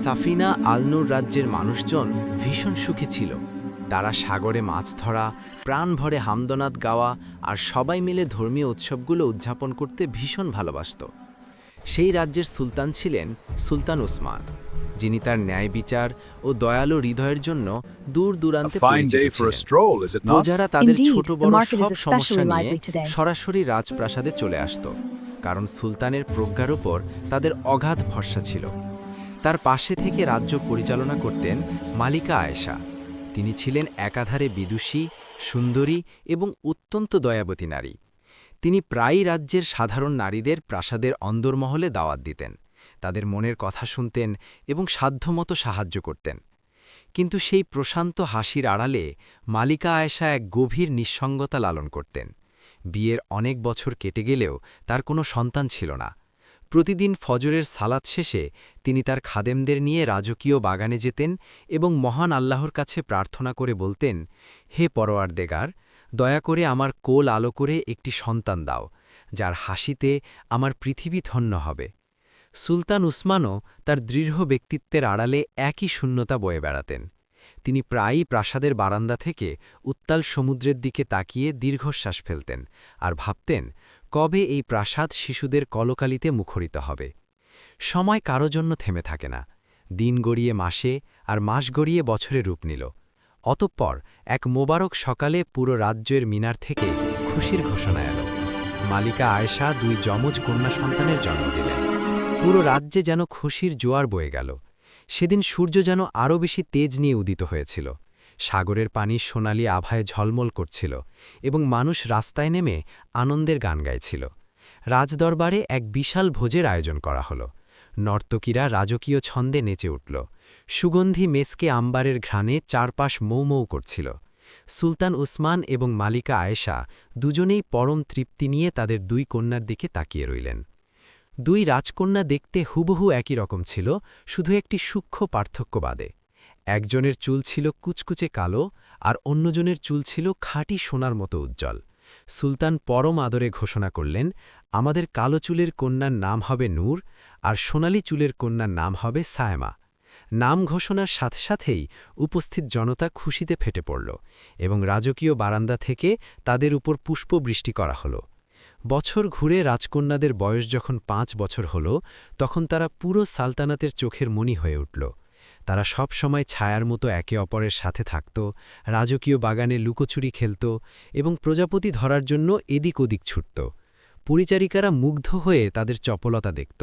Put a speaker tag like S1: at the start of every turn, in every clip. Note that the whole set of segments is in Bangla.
S1: সাফিনা আলনুর রাজ্যের মানুষজন ভীষণ সুখী ছিল। তারা সাগরে মাছ ধরা, প্রাণ ভরে হামদনাদ গাওয়া আর সবাই মিলে ধর্মীয় উৎসবগুলো উদযাপন করতে ভীষণ ভালোবাসত। সেই রাজ্যের সুলতান ছিলেন সুলতান উসমান, যিনি তার ন্যায় বিচার ও দয়ালু হৃদয়ের জন্য দূর দূরান্তে পরিচিত ছিলেন। প্রজারা তাদের ছোট বড় সব সমস্যা নিয়ে সরাসরি রাজপ্রাসাদে চলে আসত, কারণ সুলতানের প্রজ্ঞার উপর তাদের অগাধ ভরসা ছিল। তার পাশে থেকে রাজ্য পরিচালনা করতেন মালিকা আয়েশা। তিনি ছিলেন একাধারে বিদুষী, সুন্দরী এবং অত্যন্ত দয়াবতী নারী। তিনি প্রায়ই রাজ্যের সাধারণ নারীদের প্রাসাদের অন্দরমহলে দাওয়াত দিতেন, তাদের মনের কথা শুনতেন এবং সাধ্যমতো সাহায্য করতেন। কিন্তু সেই প্রশান্ত হাসির আড়ালে মালিকা আয়েশা এক গভীর নিঃসঙ্গতা লালন করতেন। বিয়ের অনেক বছর কেটে গেলেও তার কোনো সন্তান ছিল না। প্রতিদিন ফজরের সালাত শেষে তিনি তার খাদেমদের নিয়ে রাজকীয় বাগানে যেতেন এবং মহান আল্লাহর কাছে প্রার্থনা করে বলতেন, হে পরওয়ারদেগার, দয়া করে আমার কোল আলো করে একটি সন্তান দাও, যার হাসিতে আমার পৃথিবী ধন্য হবে। সুলতান উসমানও তার দৃঢ় ব্যক্তিত্বের আড়ালে একই শূন্যতা বয়ে বেড়াতেন। তিনি প্রায়ই প্রাসাদের বারান্দা থেকে উত্তাল সমুদ্রের দিকে তাকিয়ে দীর্ঘশ্বাস ফেলতেন আর ভাবতেন, কবে এই প্রাসাদ শিশুদের কলকালিতে মুখরিত হবে। সময় কারো জন্য থেমে থাকে না। দিন গড়িয়ে মাসে আর মাস গড়িয়ে বছরে রূপ নিল। অতঃপর এক মোবারক সকালে পুরো রাজ্যের মিনার থেকে খুশির ঘোষণা এল। মালিকা আয়েশা 2 যমজ কন্যা সন্তানের জন্ম দিলেন। পুরো রাজ্যে যেন খুশির জোয়ার বয়ে গেল। সেদিন সূর্য যেন আরও বেশি তেজ নিয়ে উদিত হয়েছিল। সাগরের পানি সোনালি আভায় ঝলমল করছিল এবং মানুষ রাস্তায় নেমে আনন্দের গান গাইছিল। রাজদরবারে এক বিশাল ভোজের আয়োজন করা হলো। নর্তকীরা রাজকীয় ছন্দে নেচে উঠল। সুগন্ধি মেসকে আম্বারের ঘ্রাণে চারপাশ মৌ মৌ করছিল। সুলতান উসমান এবং মালিকা আয়েশা দুজনেই পরম তৃপ্তি নিয়ে তাদের 2 কন্যার দিকে তাকিয়ে রইলেন। 2 রাজকন্যা দেখতে হুবহু একই রকম ছিল, শুধু একটি সূক্ষ্ম পার্থক্য বাদে। একজনের চুল ছিল কুচকুচে কালো আর অন্যজনের চুল ছিল খাঁটি সোনার মতো উজ্জ্বল। সুলতান পরম আদরে ঘোষণা করলেন, আমাদের কালো চুলের কন্যার নাম হবে নূর আর সোনালি চুলের কন্যার নাম হবে সায়মা। নাম ঘোষণার সাথে সাথেই উপস্থিত জনতা খুশিতে ফেটে পড়ল এবং রাজকীয় বারান্দা থেকে তাদের উপর পুষ্পবৃষ্টি করা হলো। বছর ঘুরে রাজকন্যাদের বয়স যখন 5 বছর হল, তখন তারা পুরো সালতানাতের চোখের মণি হয়ে উঠল। তারা সব সময় ছায়ার মতো একে অপরের সাথে থাকত, রাজকীয় বাগানে লুকোচুরি খেলত এবং প্রজাপতি ধরার জন্য এদিক ওদিক ছুটত। পরিচারিকারা মুগ্ধ হয়ে তাদের চপলতা দেখত।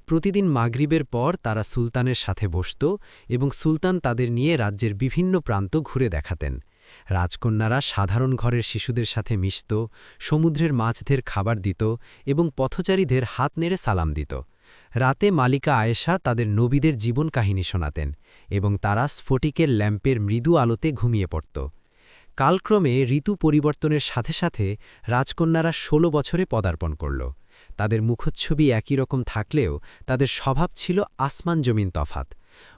S1: প্রতিদিন মাগরিবের পর তারা সুলতানের সাথে বসত এবং সুলতান তাদের নিয়ে রাজ্যের বিভিন্ন প্রান্ত ঘুরে দেখাতেন। রাজকন্যারা সাধারণ ঘরের শিশুদের সাথে মিশত, সমুদ্রের মাছদের খাবার দিত এবং পথচারীদের হাত নেড়ে সালাম দিত। রাতে মালিকা আয়েশা তাদের নবীদের জীবন কাহিনী শোনাতেন এবং তারা স্ফটিকের ল্যাম্পের মৃদু আলোতে ঘুমিয়ে পড়ত। কালক্রমে ঋতু পরিবর্তনের সাথে সাথে রাজকন্যারা 16 বছরে পদার্পণ করল। তাদের মুখচ্ছবি একই রকম থাকলেও তাদের স্বভাব ছিল আসমান জমিন তফাত।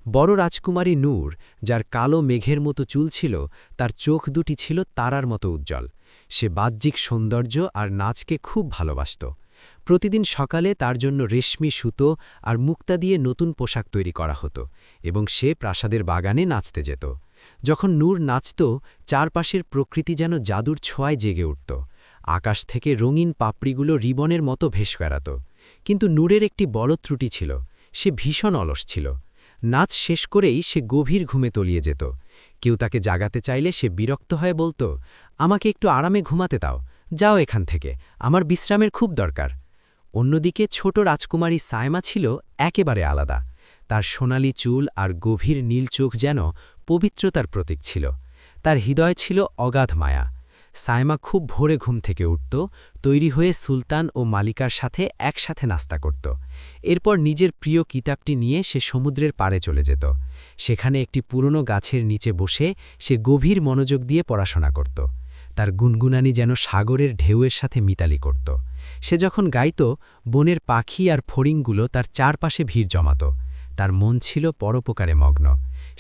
S1: বড় রাজকুমারী নূর, যার কালো মেঘের মতো চুল ছিল, তার চোখ দুটি ছিল তারার মতো উজ্জ্বল। সে বাহ্যিক সৌন্দর্য আর নাচকে খুব ভালোবাসত। প্রতিদিন সকালে তার জন্য রেশমি সুতো আর মুক্তা দিয়ে নতুন পোশাক তৈরি করা হতো এবং সে প্রাসাদের বাগানে নাচতে যেত। যখন নূর নাচত, চারপাশের প্রকৃতি যেন জাদুর ছোঁয়ায় জেগে উঠত। আকাশ থেকে রঙিন পাপড়িগুলো রিবনের মতো ভেসে বেড়াত। কিন্তু নূরের একটি বড় ত্রুটি ছিল, সে ভীষণ অলস ছিল। নাচ শেষ করেই সে গভীর ঘুমে তলিয়ে যেত। কেউ তাকে জাগাতে চাইলে সে বিরক্ত হয়ে বলত, আমাকে একটু আরামে ঘুমাতে দাও, যাও এখান থেকে, আমার বিশ্রামের খুব দরকার। অন্যদিকে ছোট রাজকুমারী সায়মা ছিল একেবারে আলাদা। তার সোনালি চুল আর গভীর নীল চোখ যেন পবিত্রতার প্রতীক ছিল। তার হৃদয় ছিল অগাধ মায়া। সায়মা খুব ভোরে ঘুম থেকে উঠত, তৈরি হয়ে সুলতান ও মালিকার সাথে একসাথে নাস্তা করত। এরপর নিজের প্রিয় কিতাবটি নিয়ে সে সমুদ্রের পাড়ে চলে যেত। সেখানে একটি পুরনো গাছের নিচে বসে সে গভীর মনোযোগ দিয়ে পড়াশোনা করত। তার গুনগুনানি যেন সাগরের ঢেউয়ের সাথে মিতালি করত। সে যখন গাইত, বনের পাখি আর ফড়িংগুলো তার চারপাশে ভিড় জমাত। তার মন ছিল পরোপকারে মগ্ন।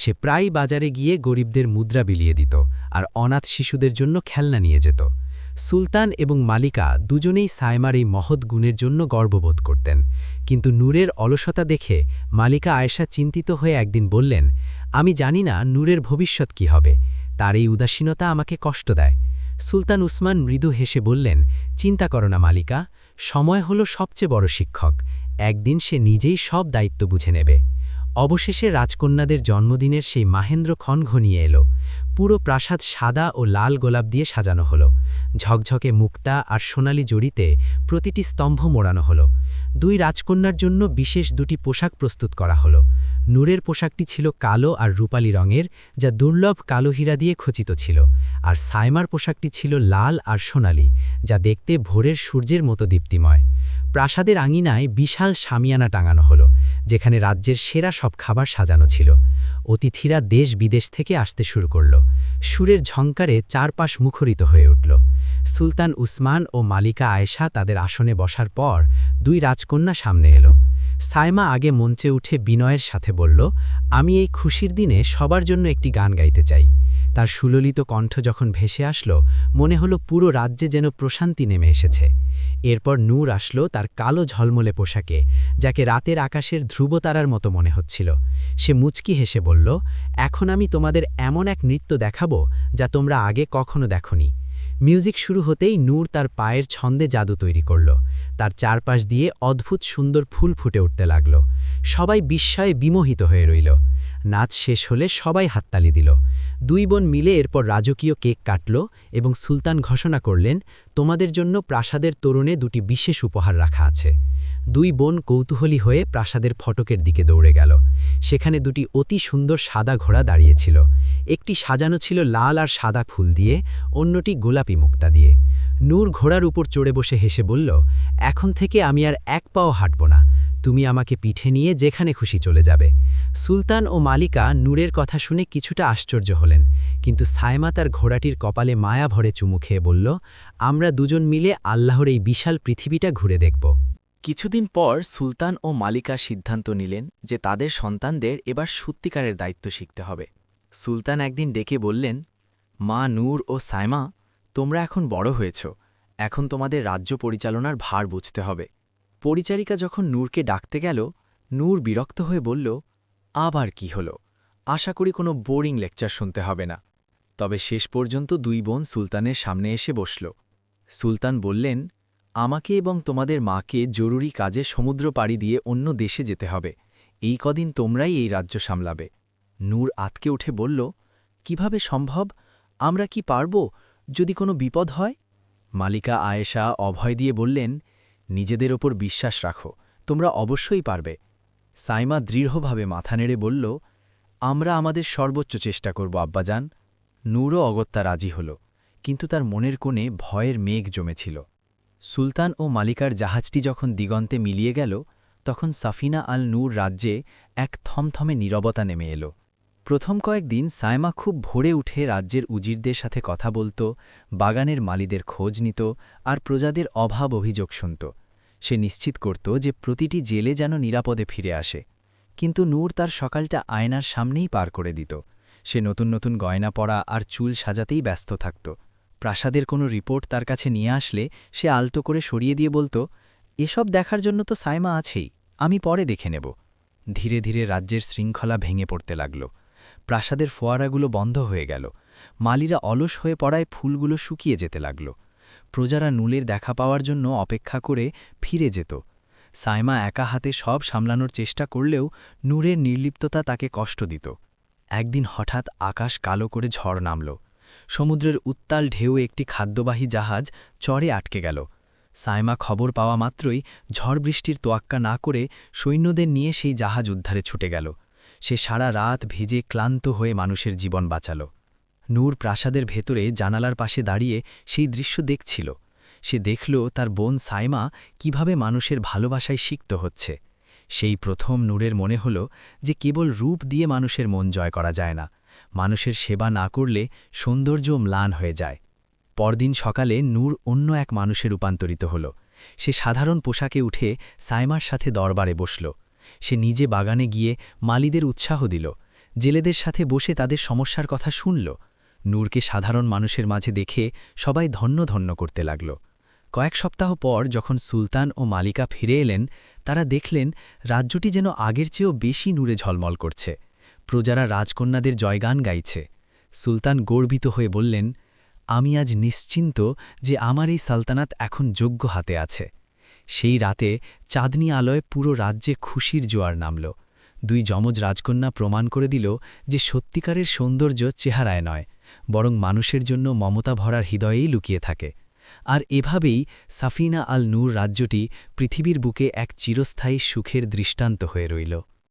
S1: সে প্রায় বাজারে গিয়ে গরিবদের মুদ্রা বিলিয়ে দিত আর অনাথ শিশুদের জন্য খেলনা নিয়ে যেত। সুলতান এবং মালিকা দুজনেই সায়মার এই মহৎ গুণের জন্য গর্ববোধ করতেন
S2: কিন্তু নূরের অলসতা দেখে মালিকা আয়েশা চিন্তিত হয়ে একদিন বললেন, আমি জানি না নূরের ভবিষ্যৎ কি হবে, তার এই উদাসীনতা আমাকে কষ্ট দেয়। সুলতান উসমান মৃদু হেসে বললেন, চিন্তা করো না মালিকা, সময় হলো সবচেয়ে বড় শিক্ষক, একদিন সে নিজেই সব দায়িত্ব বুঝে নেবে। অবশেষে রাজকন্যাদের জন্মদিনের সেই মাহেন্দ্র ক্ষণ ঘনিয়ে এলো। পুরো প্রাসাদ সাদা ও লাল গোলাপ দিয়ে সাজানো হলো। ঝকঝকে মুক্তা আর সোনালি জড়িতে প্রতিটি স্তম্ভ মোড়ানো হলো। দুই রাজকন্যার জন্য বিশেষ দুটি পোশাক প্রস্তুত করা হলো। নূরের পোশাকটি ছিল কালো আর রূপালী রঙের, যা দুর্লভ কালো হীরা দিয়ে খচিত ছিল, আর সাইমার পোশাকটি ছিল লাল আর সোনালি, যা দেখতে ভোরের সূর্যের মতো দীপ্তিময়। প্রাসাদের আঙিনায় বিশাল শামিয়ানা টাঙানো হলো, যেখানে রাজ্যের সেরা সব খাবার সাজানো ছিল। অতিথিরা দেশ বিদেশ থেকে আসতে শুরু করল। সুরের ঝংকারে চারপাশ মুখরিত হয়ে উঠল। সুলতান উসমান ও মালিকা আয়েশা তাদের আসনে বসার পর দুই রাজকন্যা সামনে এলো। সাইমা আগে মঞ্চে উঠে বিনয়ের সাথে বলল, আমি এই খুশির দিনে সবার জন্য একটি গান গাইতে চাই। তার সুললিত কণ্ঠ যখন ভেসে আসলো, মনে হলো পুরো রাজ্যে যেন প্রশান্তি নেমে এসেছে। এরপর নূর আসলো তার কালো ঝলমলে পোশাকে, যাকে রাতের আকাশের ধ্রুবতারার মতো মনে হচ্ছিল। সে মুচকি হেসে বলল, এখন আমি তোমাদের এমন এক নৃত্য দেখাবো যা তোমরা আগে কখনো দেখনি। মিউজিক শুরু হতেই নূর তার পায়ের ছন্দে জাদু তৈরি করল। তার চারপাশ দিয়ে অদ্ভুত সুন্দর ফুল ফুটে উঠতে লাগল। সবাই বিস্ময়ে বিমোহিত হয়ে রইল। নাচ শেষ হলে সবাই হাততালি দিল। দুই বোন মিলে এরপর রাজকীয় কেক কাটল এবং সুলতান ঘোষণা করলেন, তোমাদের জন্য প্রাসাদের তোরণে দুটি বিশেষ উপহার রাখা আছে। দুই বোন কৌতূহলী হয়ে প্রাসাদের ফটকের দিকে দৌড়ে গেল। সেখানে দুটি অতি সুন্দর সাদা ঘোড়া দাঁড়িয়েছিল। একটি সাজানো ছিল লাল আর সাদা ফুল দিয়ে, অন্যটি গোলাপি মুক্তা দিয়ে। নূর ঘোড়ার উপর চড়ে বসে হেসে বলল, এখন থেকে আমি আর এক পাও হাঁটব না, তুমি আমাকে পিঠে নিয়ে যেখানে খুশি চলে যাবে। সুলতান ও মালিকা নূরের কথা শুনে কিছুটা আশ্চর্য হলেন, কিন্তু সাইমা তার ঘোড়াটির কপালে মায়া ভরে চুমু খেয়ে বলল, আমরা দুজন মিলে আল্লাহর এই বিশাল পৃথিবীটা ঘুরে দেখব।
S1: কিছুদিন পর সুলতান ও মালিকা সিদ্ধান্ত নিলেন যে তাদের সন্তানদের এবার সত্যিকারের দায়িত্ব শিখতে হবে। সুলতান একদিন ডেকে বললেন, মা নূর ও সাইমা, তোমরা এখন বড় হয়েছ, এখন তোমাদের রাজ্য পরিচালনার ভার বুঝতে হবে। পরিচারিকা যখন নূরকে ডাকতে গেল, নূর বিরক্ত হয়ে বলল, আবার কি হলো, আশা করি কোনো বোরিং লেকচার শুনতে হবে না। তবে শেষ পর্যন্ত দুই বোন সুলতানের সামনে এসে বসল। সুলতান বললেন, আমাকে এবং তোমাদের মাকে জরুরি কাজে সমুদ্র পাড়ি দিয়ে অন্য দেশে যেতে হবে, এই কদিন তোমরাই এই রাজ্য সামলাবে। নূর আতকে উঠে বলল, কিভাবে সম্ভব, আমরা কি পারব, যদি কোনো বিপদ হয়? মালিকা আয়েশা অভয় দিয়ে বললেন, নিজেদের ওপর বিশ্বাস রাখো, তোমরা অবশ্যই পারবে। সাইমা দৃঢ়ভাবে মাথা নেড়ে বলল, আমরা আমাদের সর্বোচ্চ চেষ্টা করব আব্বাজান। নূরও অগত্যা রাজি হল, কিন্তু তার মনের কোণে ভয়ের মেঘ জমেছিল। সুলতান ও মালিকার জাহাজটি যখন দিগন্তে মিলিয়ে গেল, তখন সাফিনা আল নূর রাজ্যে এক থমথমে নীরবতা নেমে এলো। প্রথম কয়েকদিন সাইমা খুব ভোরে উঠে রাজ্যের উজিরদের সাথে কথা বলত, বাগানের মালিদের খোঁজ নিত আর প্রজাদের অভাব অভিযোগ শুনত। সে নিশ্চিত করত যে প্রতিটি জেলে যেন নিরাপদে ফিরে আসে। কিন্তু নূর তার সকালটা আয়নার সামনেই পার করে দিত। সে নতুন নতুন গয়না পরা আর চুল সাজাতেই ব্যস্ত থাকত। প্রাসাদের কোনো রিপোর্ট তার কাছে নিয়ে আসলে সে আলতো করে সরিয়ে দিয়ে বলত, এসব দেখার জন্য তো সাইমা আছেই, আমি পরে দেখে নেব। ধীরে ধীরে রাজ্যের শৃঙ্খলা ভেঙে পড়তে লাগল। প্রাসাদের ফোয়ারাগুলো বন্ধ হয়ে গেল। মালিরা অলস হয়ে পড়ায় ফুলগুলো শুকিয়ে যেতে লাগল। প্রজারা নূলের দেখা পাওয়ার জন্য অপেক্ষা করে ফিরে যেত। সাইমা একা হাতে সব সামলানোর চেষ্টা করলেও নূরের নির্লিপ্ততা তাকে কষ্ট দিত। একদিন হঠাৎ আকাশ কালো করে ঝড় নামল। সমুদ্রের উত্তাল ঢেউ একটি খাদ্যবাহী জাহাজ চরে আটকে গেল। সাইমা খবর পাওয়া মাত্রই ঝড় বৃষ্টির তোয়াক্কা না করে সৈন্যদের নিয়ে সেই জাহাজ উদ্ধারে ছুটে গেল। সে সারা রাত ভিজে ক্লান্ত হয়ে মানুষের জীবন বাঁচাল। নূর প্রাসাদের ভেতরে জানালার পাশে দাঁড়িয়ে সেই দৃশ্য দেখছিল। সে দেখল তার বোন সাইমা কিভাবে মানুষের ভালোবাসায় সিক্ত হচ্ছে। সেই প্রথম নূরের মনে হল যে কেবল রূপ দিয়ে মানুষের মন জয় করা যায় না, মানুষের সেবা না করলে সৌন্দর্য ম্লান হয়ে যায়। পরদিন সকালে নূর অন্য এক মানুষে রূপান্তরিত হল। সে সাধারণ পোশাকে উঠে সাইমার সাথে দরবারে বসল। সে নিজে বাগানে গিয়ে মালিদের উৎসাহ দিল, জেলেদের সাথে বসে তাদের সমস্যার কথা শুনল। নূরকে সাধারণ মানুষের মাঝে দেখে সবাই ধন্য ধন্য করতে লাগল।
S2: কয়েক সপ্তাহ পর যখন সুলতান ও মালিকা ফিরে এলেন তারা দেখলেন রাজ্যটি যেন আগের চেয়েও বেশি নূরে ঝলমল করছে। প্রজারা রাজকন্যাদের জয়গান গাইছে। সুলতান গর্বিত হয়ে বললেন, আমি আজ নিশ্চিন্ত যে আমার এই সালতানাত এখন যোগ্য হাতে আছে। সেই রাতে চাঁদনি আলোয় পুরো রাজ্যে খুশির জোয়ার নামল। দুই যমজ রাজকন্যা প্রমাণ করে দিল যে সত্যিকারের সৌন্দর্য চেহারায় নয়, বরং মানুষের জন্য মমতা ভরার হৃদয়েই লুকিয়ে থাকে। আর এভাবেই সাফিনা আল নূর রাজ্যটি পৃথিবীর বুকে এক চিরস্থায়ী সুখের দৃষ্টান্ত হয়ে রইল।